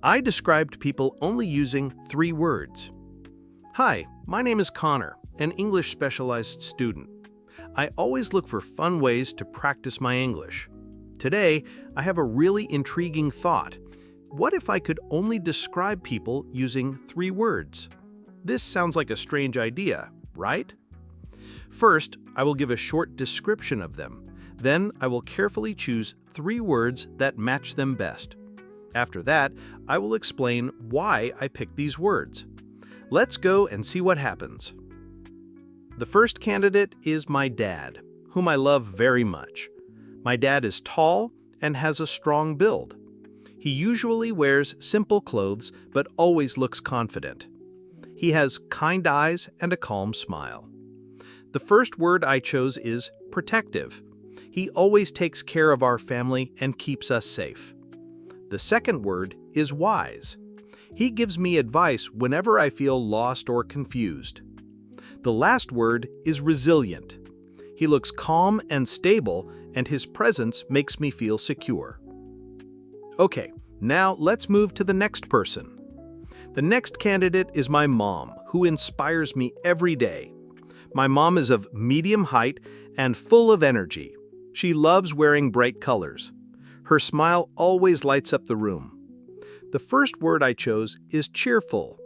I described people only using 3 words. Hi, my name is Connor, an English specialized student. I always look for fun ways to practice my English. Today, I have a really intriguing thought. What if I could only describe people using 3 words? This sounds like a strange idea, right? First, I will give a short description of them. Then, I will carefully choose 3 words that match them best. After that, I will explain why I picked these words. Let's go and see what happens. The first candidate is my dad, whom I love very much. My dad is tall and has a strong build. He usually wears simple clothes but always looks confident. He has kind eyes and a calm smile. The first word I chose is protective. He always takes care of our family and keeps us safe. The second word is wise. He gives me advice whenever I feel lost or confused. The last word is resilient. He looks calm and stable, and his presence makes me feel secure. Okay, now let's move to the next person. The next candidate is my mom, who inspires me every day. My mom is of medium height and full of energy. She loves wearing bright colors. Her smile always lights up the room. The first word I chose is cheerful.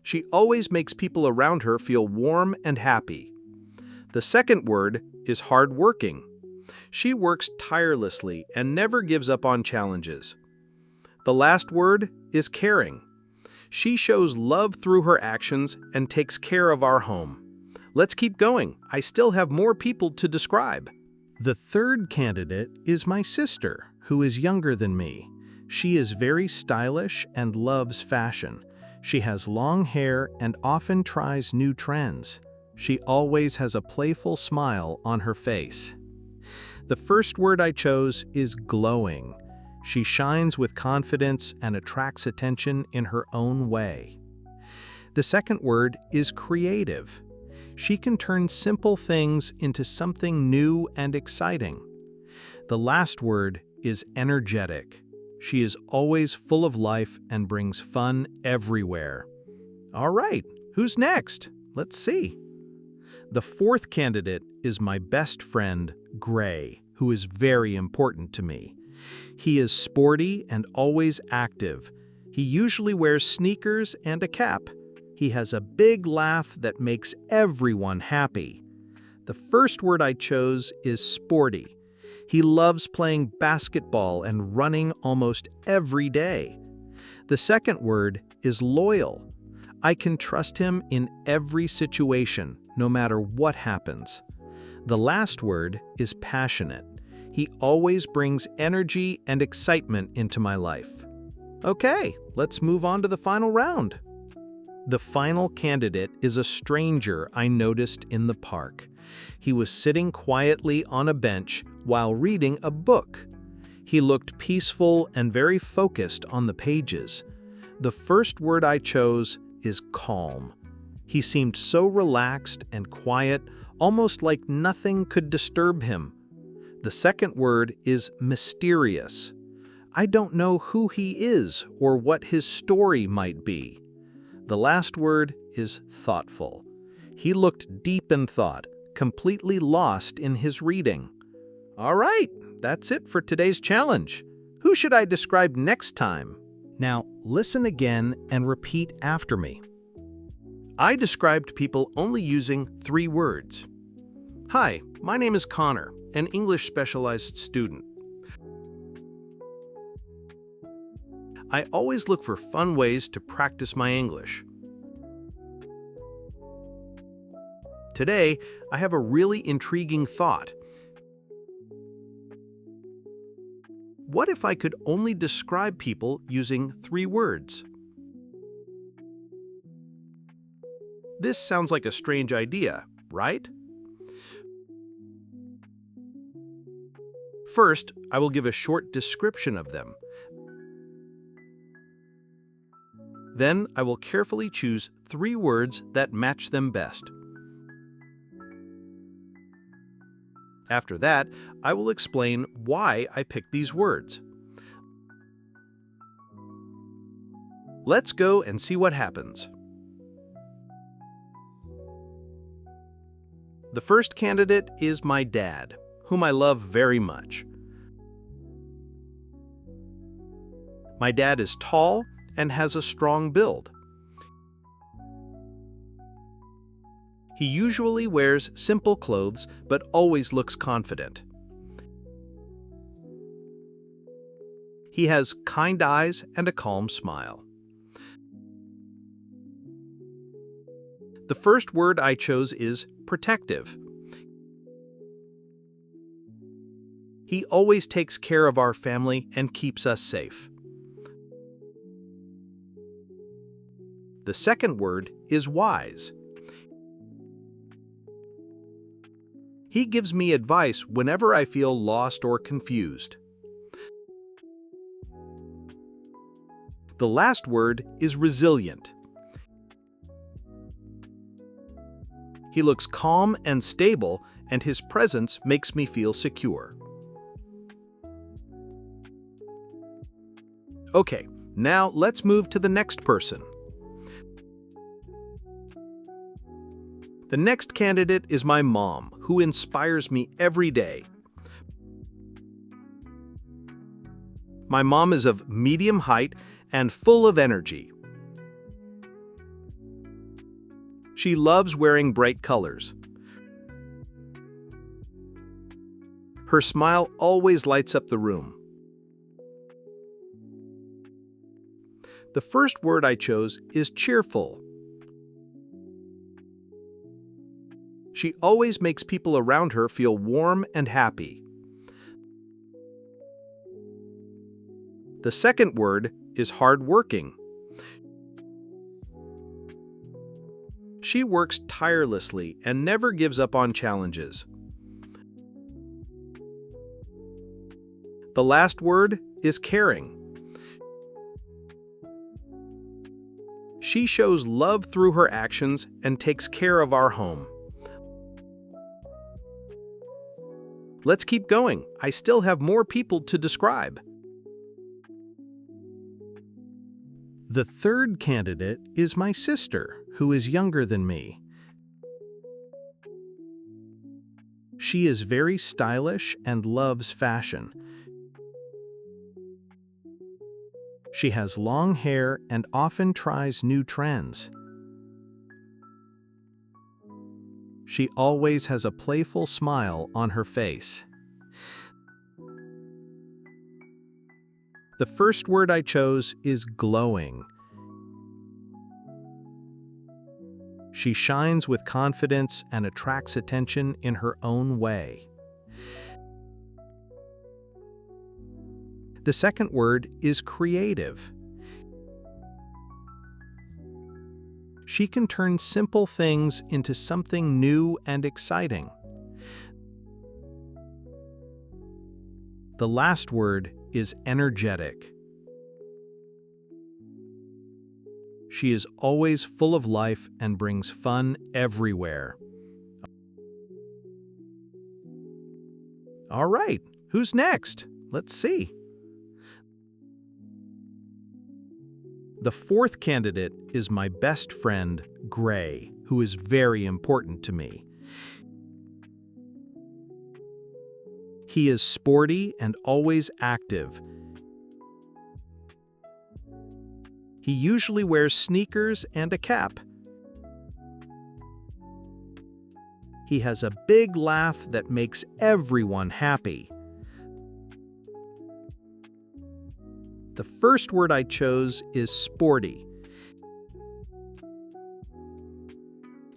She always makes people around her feel warm and happy. The second word is hardworking. She works tirelessly and never gives up on challenges. The last word is caring. She shows love through her actions and takes care of our home. Let's keep going. I still have more people to describe. The third candidate is my sister, who is younger than me. She is very stylish and loves fashion. She has long hair and often tries new trends. She always has a playful smile on her face. The first word I chose is glowing. She shines with confidence and attracts attention in her own way. The second word is creative. She can turn simple things into something new and exciting. The last word is energetic. She is always full of life and brings fun everywhere. All right, who's next? Let's see. The fourth candidate is my best friend, Gray, who is very important to me. He is sporty and always active. He usually wears sneakers and a cap. He has a big laugh that makes everyone happy. The first word I chose is sporty. He loves playing basketball and running almost every day. The second word is loyal. I can trust him in every situation, no matter what happens. The last word is passionate. He always brings energy and excitement into my life. Okay, let's move on to the final round. The final candidate is a stranger I noticed in the park. He was sitting quietly on a bench while reading a book. He looked peaceful and very focused on the pages. The first word I chose is calm. He seemed so relaxed and quiet, almost like nothing could disturb him. The second word is mysterious. I don't know who he is or what his story might be. The last word is thoughtful. He looked deep in thought, completely lost in his reading. All right, that's it for today's challenge. Who should I describe next time? Now, listen again and repeat after me. I described people only using 3 words. Hi, my name is Connor, an English specialized student. I always look for fun ways to practice my English. Today, I have a really intriguing thought. What if I could only describe people using 3 words? This sounds like a strange idea, right? First, I will give a short description of them. Then, I will carefully choose 3 words that match them best. After that, I will explain why I picked these words. Let's go and see what happens. The first candidate is my dad, whom I love very much. My dad is tall and has a strong build. He usually wears simple clothes but always looks confident. He has kind eyes and a calm smile. The first word I chose is protective. He always takes care of our family and keeps us safe. The second word is wise. He gives me advice whenever I feel lost or confused. The last word is resilient. He looks calm and stable, and his presence makes me feel secure. Okay, now let's move to the next person. The next candidate is my mom, who inspires me every day. My mom is of medium height and full of energy. She loves wearing bright colors. Her smile always lights up the room. The first word I chose is cheerful. She always makes people around her feel warm and happy. The second word is hardworking. She works tirelessly and never gives up on challenges. The last word is caring. She shows love through her actions and takes care of our home. Let's keep going. I still have more people to describe. The third candidate is my sister, who is younger than me. She is very stylish and loves fashion. She has long hair and often tries new trends. She always has a playful smile on her face. The first word I chose is glowing. She shines with confidence and attracts attention in her own way. The second word is creative. She can turn simple things into something new and exciting. The last word is energetic. She is always full of life and brings fun everywhere. All right, who's next? Let's see. The fourth candidate is my best friend, Gray, who is very important to me. He is sporty and always active. He usually wears sneakers and a cap. He has a big laugh that makes everyone happy. The first word I chose is sporty.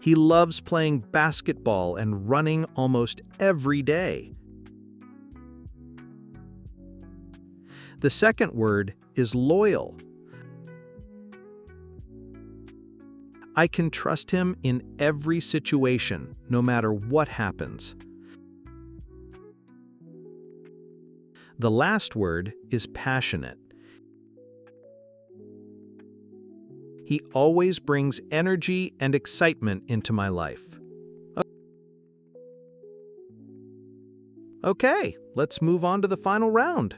He loves playing basketball and running almost every day. The second word is loyal. I can trust him in every situation, no matter what happens. The last word is passionate. He always brings energy and excitement into my life. Okay, let's move on to the final round.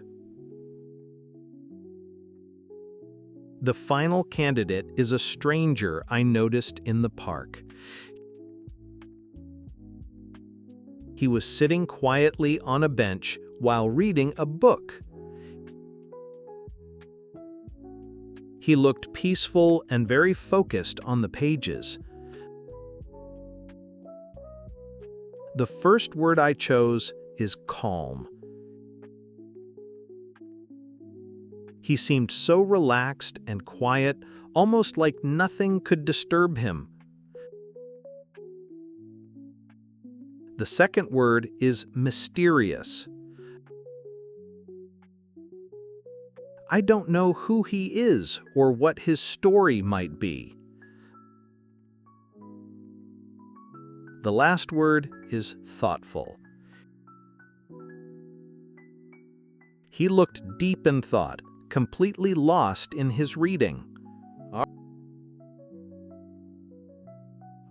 The final candidate is a stranger I noticed in the park. He was sitting quietly on a bench while reading a book. He looked peaceful and very focused on the pages. The first word I chose is calm. He seemed so relaxed and quiet, almost like nothing could disturb him. The second word is mysterious. I don't know who he is or what his story might be. The last word is thoughtful. He looked deep in thought, completely lost in his reading.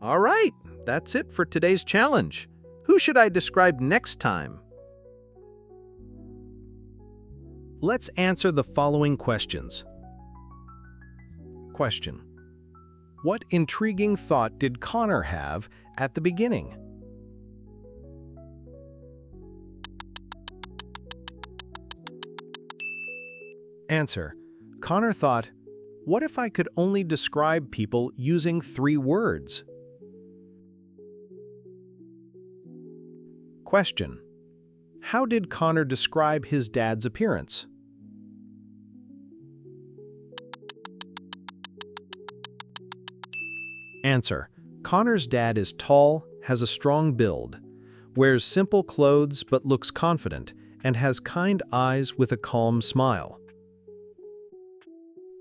All right, that's it for today's challenge. Who should I describe next time? Let's answer the following questions. Question: what intriguing thought did Connor have at the beginning? Answer: Connor thought, what if I could only describe people using 3 words? Question: how did Connor describe his dad's appearance? Answer: Connor's dad is tall, has a strong build, wears simple clothes but looks confident, and has kind eyes with a calm smile.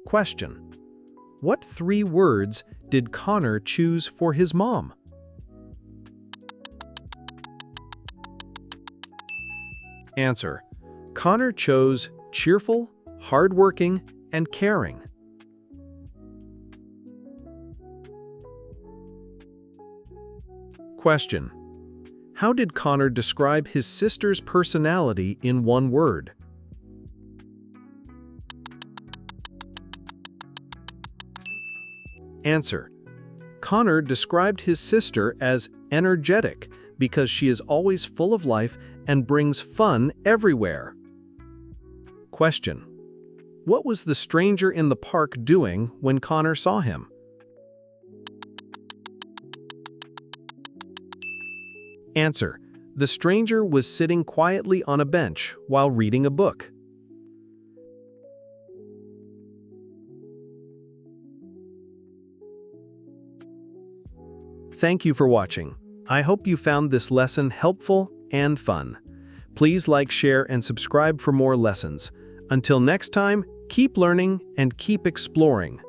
Question: what 3 words did Connor choose for his mom? Answer: Connor chose cheerful, hardworking, and caring. Question: how did Connor describe his sister's personality in 1 word? Answer: Connor described his sister as energetic because she is always full of life and brings fun everywhere. Question: what was the stranger in the park doing when Connor saw him? Answer: the stranger was sitting quietly on a bench while reading a book. Thank you for watching. I hope you found this lesson helpful and fun. Please like, share, and subscribe for more lessons. Until next time, keep learning and keep exploring.